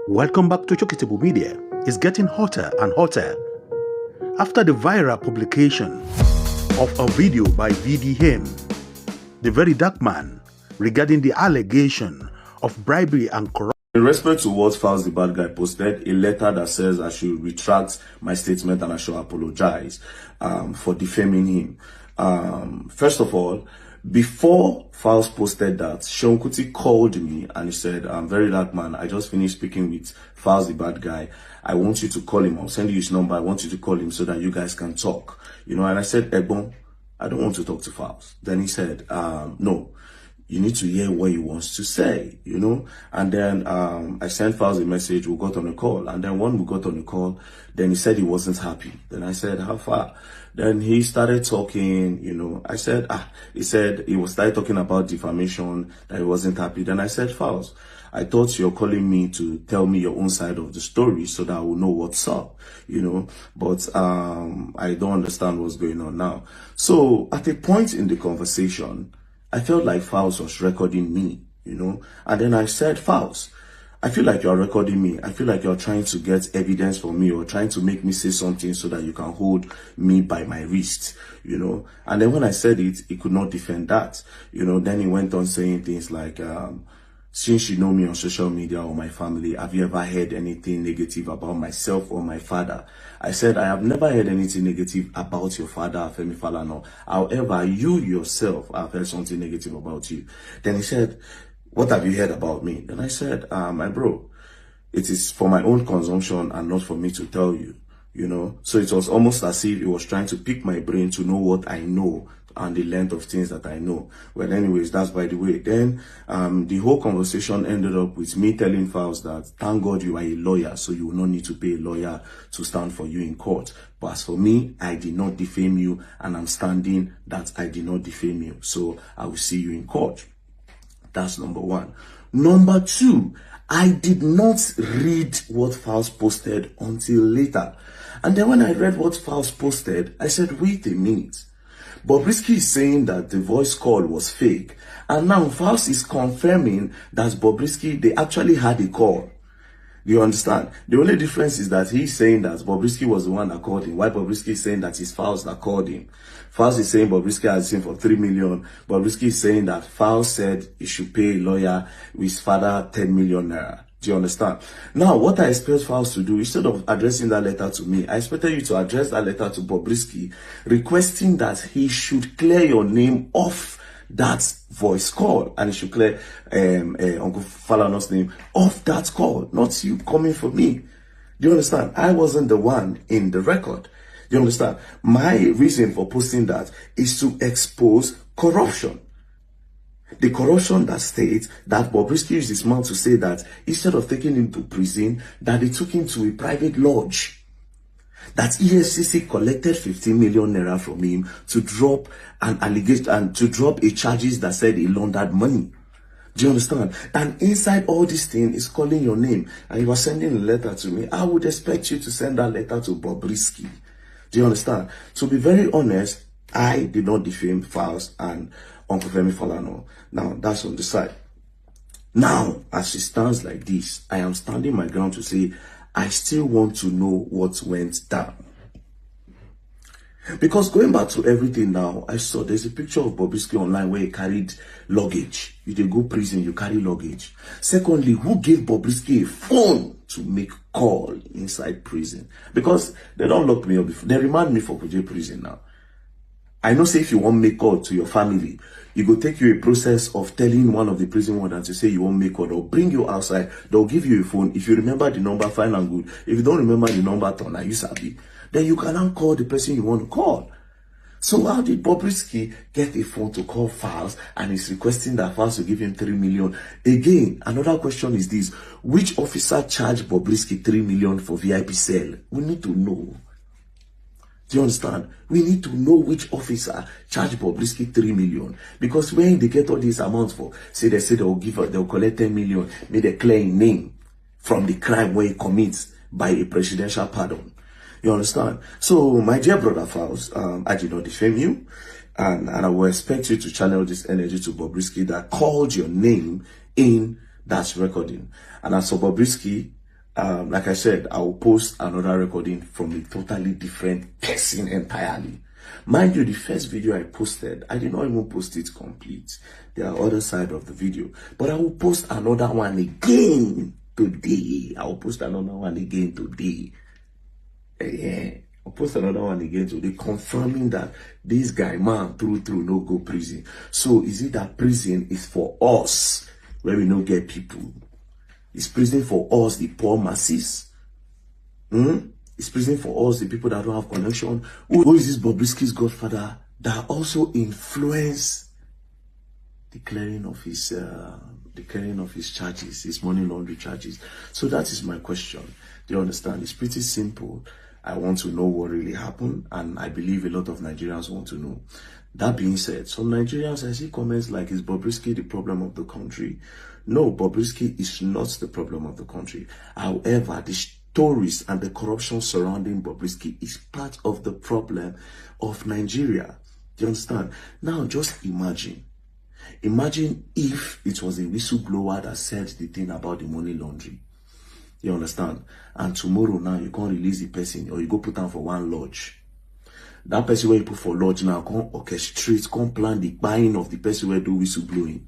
Welcome back to Chokitable Media. It's getting hotter and hotter. After the viral publication of a video by Him, the very dark man, regarding the allegation of bribery and corruption. In respect to what Falz the bad guy posted, a letter that says I should retract my statement and I should apologize for defaming him. First of all, before Falz posted that, Seun Kuti called me and he said, very dark man, I just finished speaking with Falz the bad guy. I want you to call him. I'll send you his number. I want you to call him so that you guys can talk. And I said, Egbon, I don't want to talk to Falz. Then he said, no, you need to hear what he wants to say, And then I sent Falz a message. We got on a call. And then when we got on a call, then he said he wasn't happy. Then I said, how far? Then he started talking, I said, he said he started talking about defamation, that he wasn't happy. Then I said, Falz, I thought you're calling me to tell me your own side of the story so that I will know what's up, but I don't understand what's going on now. So at a point in the conversation, I felt like Falz was recording me, and then I said, Falz, I feel like you're recording me. I feel like you're trying to get evidence for me or trying to make me say something so that you can hold me by my wrist, And then when I said it, he could not defend that, Then he went on saying things like, since you know me on social media or my family, have you ever heard anything negative about myself or my father? I said, I have never heard anything negative about your father, FALANA'S. However, you yourself have heard something negative about you. Then he said, what have you heard about me? Then I said, my bro, it is for my own consumption and not for me to tell you, So it was almost as if he was trying to pick my brain to know what I know and the length of things that I know. Well, anyways, that's by the way. Then the whole conversation ended up with me telling Falz that, thank God you are a lawyer, so you will not need to pay a lawyer to stand for you in court. But as for me, I did not defame you, and I'm standing that I did not defame you. So I will see you in court. That's number one. Number two, I did not read what Falz posted until later. And then when I read what Falz posted, I said, wait a minute. Bobrisky is saying that the voice call was fake. And now Falz is confirming that Bobrisky, they actually had a call. Do you understand? The only difference is that he's saying that Bobrisky was the one that called him. While Bobrisky is saying that it's Falz that called him. Falz is saying Bobrisky has him for 3 million. Bobrisky is saying that Falz said he should pay a lawyer with his father 10 million naira. Do you understand? Now, what I expect Falz to do, instead of addressing that letter to me, I expected you to address that letter to Bobrisky, requesting that he should clear your name off that voice call, and he should clear Uncle FALANA'S name off that call, not you coming for me. Do you understand? I wasn't the one in the record. Do you understand? My reason for posting that is to expose corruption. The corruption that states that Bobrisky used his mouth to say that instead of taking him to prison, that they took him to a private lodge. That EFCC collected 15 million naira from him to drop an allegation and to drop a charges that said he laundered money. Do you understand? And inside all this thing is calling your name, and you are sending a letter to me. I would expect you to send that letter to Bobrisky. Do you understand? To be very honest, I did not defame Falz and Uncle FALANA'S. Now, that's on the side. Now, as it stands like this, I am standing my ground to say, I still want to know what went down. Because going back to everything now, I saw there's a picture of Bobrisky online where he carried luggage. You did go prison, you carry luggage. Secondly, who gave Bobrisky a phone to make call inside prison? Because they don't lock me up before. They remand me for Kuje prison now. I know, say if you want to make call to your family, it will take you a process of telling one of the prison wardens to say you won't make call. They'll bring you outside. They'll give you a phone. If you remember the number, fine and good. If you don't remember the number, turn you sabi. Then you can now call the person you want to call. So how did Bobrisky get a phone to call Falz and he's requesting that Falz will give him 3 million? Again, another question is this. Which officer charged Bobrisky 3 million for VIP cell? We need to know. Do you understand? We need to know which officer charged Bobrisky 3 million. Because when they get all these amounts for, they say they'll collect 10 million, may they clear a name from the crime where he commits by a presidential pardon. You understand? So, my dear brother Falz, I did not defame you. And I will expect you to channel this energy to Bobrisky that called your name in that recording. And as for Bobrisky, like I said, I will post another recording from a totally different person entirely. Mind you, the first video I posted, I did not even post it complete. There are other side of the video, but I will post another one again today. I will post another one again today. Yeah. I'll post another one again today, confirming that this guy, man, through no go prison. So is it that prison is for us, where we don't get people? Is prison for us, the poor masses? Is prison for us, the people that don't have connection? Who is this Bobrisky'S godfather that also influenced the clearing of his charges, his money laundering charges? So that is my question. Do you understand? It's pretty simple. I want to know what really happened, and I believe a lot of Nigerians want to know. That being said, some Nigerians, I see comments like, is Bobrisky the problem of the country? No, Bobrisky is not the problem of the country. However, the stories and the corruption surrounding Bobrisky is part of the problem of Nigeria. Do you understand? Now, just imagine if it was a whistleblower that said the thing about the money laundering. You understand? And tomorrow now you can't release the person, or you go put down for one lodge. That person where you put for lodge now can't orchestrate, can't plan the buying of the person where do whistleblowing.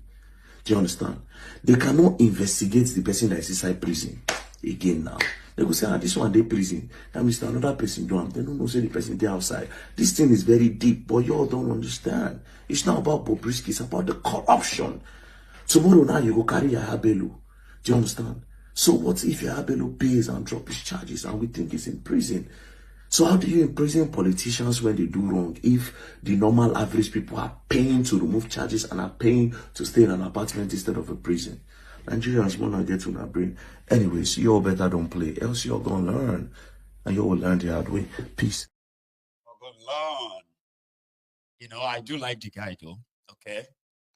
Do you understand? They cannot investigate the person that is inside prison again now. They go say, this one they prison. That means another person do. They don't know say the person they outside. This thing is very deep, but you all don't understand. It's not about Bobrisky, it's about the corruption. Tomorrow now you go carry your Abelu. Do you understand? So what if Abelo pays and drop his charges and we think he's in prison? So how do you imprison politicians when they do wrong if the normal average people are paying to remove charges and are paying to stay in an apartment instead of a prison? Nigerians will not get to that brain. Anyways, you all better don't play, else you're gonna learn. And you will learn the hard way. Peace. You're gonna learn. You know, I do like the guy though, okay?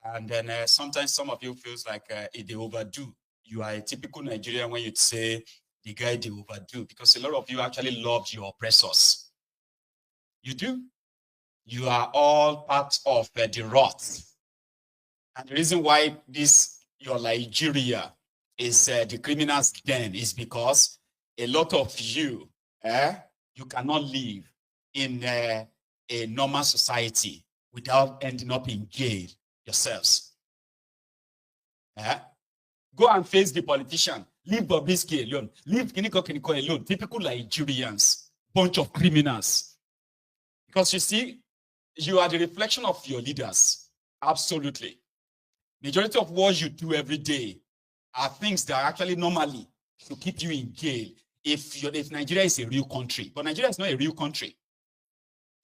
And then sometimes some of you feels like they overdo. You are a typical Nigerian when you say the guy they overdo, because a lot of you actually love your oppressors. You do. You are all part of the rot. And the reason why your Nigeria is the criminal's den is because a lot of you, you cannot live in a normal society without ending up in jail yourselves. Go and face the politician. Leave Bobrisky alone. Leave Kiniko alone. Typical Nigerians. Bunch of criminals. Because you see, you are the reflection of your leaders. Absolutely. Majority of what you do every day are things that actually normally should keep you in jail if Nigeria is a real country. But Nigeria is not a real country.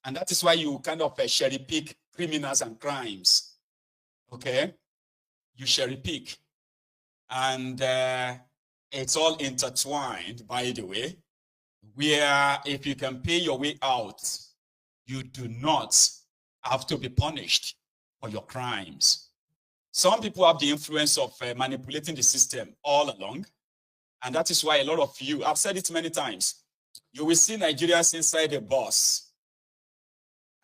And that is why you kind of cherry pick criminals and crimes. Okay? You cherry pick. And it's all intertwined, by the way, where if you can pay your way out, you do not have to be punished for your crimes. Some people have the influence of manipulating the system all along. And that is why a lot of you, I've said it many times, you will see Nigerians inside a bus.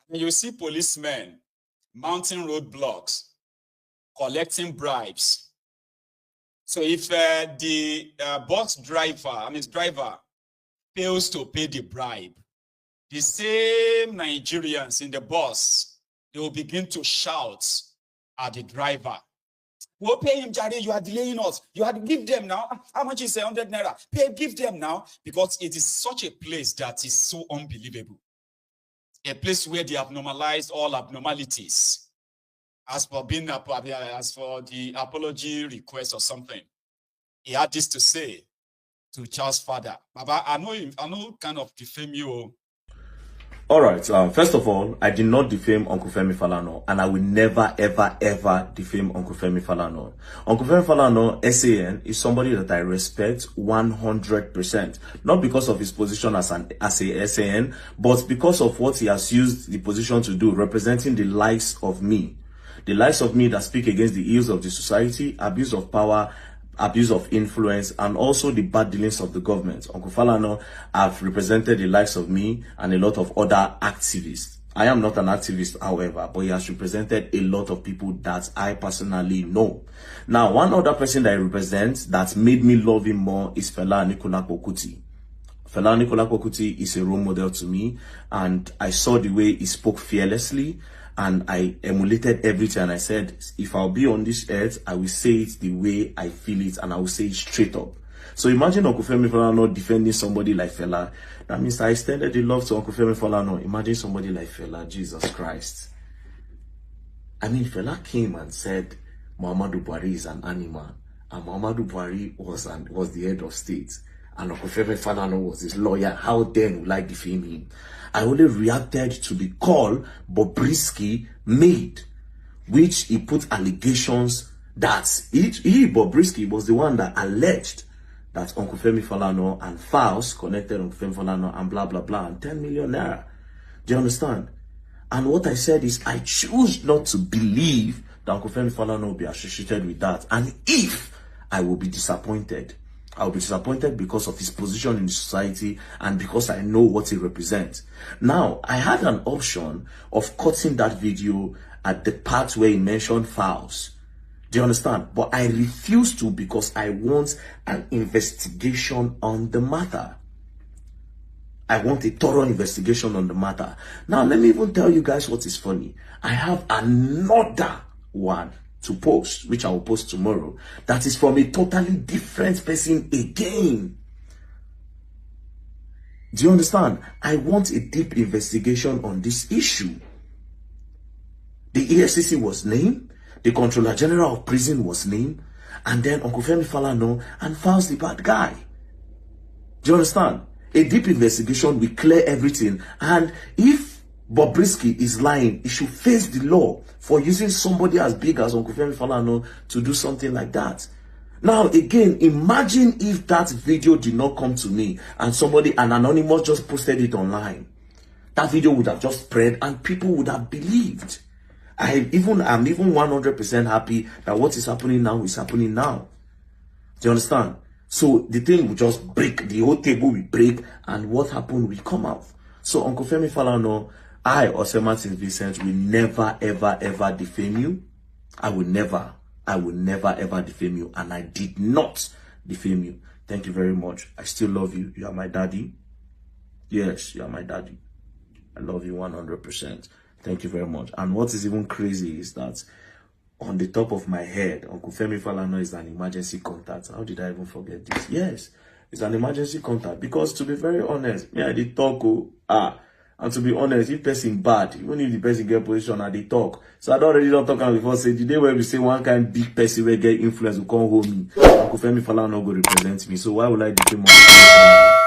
And you will see policemen mounting roadblocks, collecting bribes. So if the bus driver fails to pay the bribe, the same Nigerians in the bus, they will begin to shout at the driver. We'll pay him, Jare, you are delaying us. You have to give them now. How much is 100 naira? Give them now. Because it is such a place that is so unbelievable. A place where they have normalized all abnormalities. As for the apology request or something, he had this to say to Charles' father. Baba, I know kind of defame you. All right. First of all, I did not defame Uncle Femi Falana, and I will never, ever, ever defame Uncle Femi Falana. Uncle Femi Falana, SAN, is somebody that I respect 100%. Not because of his position as a SAN, but because of what he has used the position to do, representing the likes of me. The likes of me that speak against the ills of the society, abuse of power, abuse of influence, and also the bad dealings of the government. Uncle Falana have represented the likes of me and a lot of other activists. I am not an activist, however, but he has represented a lot of people that I personally know. Now, one other person that he represents that made me love him more is Seun Kuti. Seun Kuti is a role model to me, and I saw the way he spoke fearlessly, and I emulated everything, and I said, if I'll be on this earth, I will say it the way I feel it, and I will say it straight up. So imagine Uncle Femi Falana defending somebody like Fela. That means I extended the love to Uncle Femi Falana. Imagine somebody like Fela, Jesus Christ. I mean, Fela came and said, Muhammadu Buhari is an animal, and Muhammadu Buhari was the head of state, and Uncle Femi Falana was his lawyer. How then will I defame him? I only reacted to the call Bobrisky made, which he put allegations that Bobrisky, was the one that alleged that Uncle Femi Falana and Falz connected Uncle Femi Falana and blah, blah, blah, and 10 million naira. Do you understand? And what I said is, I choose not to believe that Uncle Femi Falana will be associated with that. And if I will be disappointed, I will be disappointed because of his position in the society and because I know what he represents. Now, I had an option of cutting that video at the part where he mentioned Falz. Do you understand? But I refuse to, because I want an investigation on the matter. I want a thorough investigation on the matter. Now, let me even tell you guys what is funny. I have another one to post, which I will post tomorrow, that is from a totally different person again. Do you understand? I want a deep investigation on this issue. The EFCC was named. The Controller General of Prison was named, and then Uncle Femi Falana and Falz the bad guy. Do you understand? A deep investigation will clear everything, and if Bobrisky is lying, he should face the law for using somebody as big as Uncle Femi Falana to do something like that. Now, again, imagine if that video did not come to me and an anonymous just posted it online. That video would have just spread and people would have believed. I'm even 100% happy that what is happening now is happening now. Do you understand? So the thing will just break, the whole table will break, and what happened will come out. So Uncle Femi Falana, I, Osema St. Vincent, will never, ever, ever defame you. I will never, ever defame you, and I did not defame you. Thank you very much. I still love you. You are my daddy. Yes, you are my daddy. I love you 100%. Thank you very much. And what is even crazy is that on the top of my head, Uncle Femi Falana is an emergency contact. How did I even forget this? Yes, it's an emergency contact. Because to be very honest, me I did talk. And to be honest, if person bad, even if the person get position, I did talk. So I don't already don't talk before. Say the day where we say one kind big person will get influence will come home me. Uncle Femi Falana go represent me. So why would I defame Uncle Femi Falana?